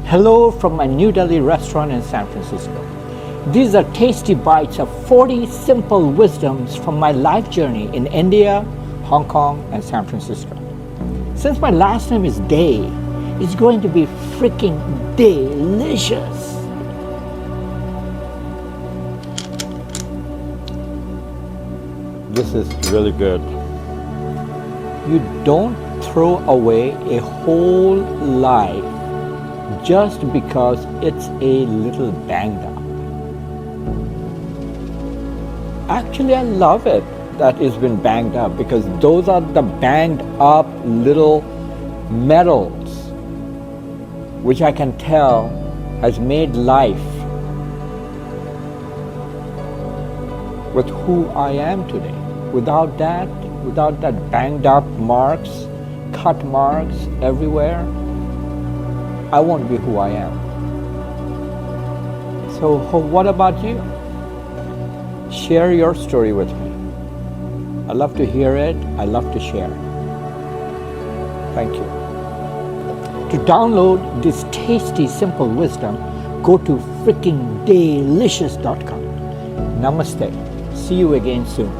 Hello from my New Delhi restaurant in San Francisco. These are tasty bites of 40 simple wisdoms from my life journey in India, Hong Kong, and San Francisco. Since my last name is Dey, it's going to be freaking delicious. This is really good. You don't throw away a whole life just because it's a little banged up. Actually, I love it that it's been banged up because those are the banged up little metals which I can tell has made life with who I am today. Without that banged up marks, cut marks everywhere, I won't be who I am. So what about you? Share your story with me. I love to hear it. I love to share. Thank you. To download this tasty, simple wisdom, go to freakingdelicious.com. Namaste. See you again soon.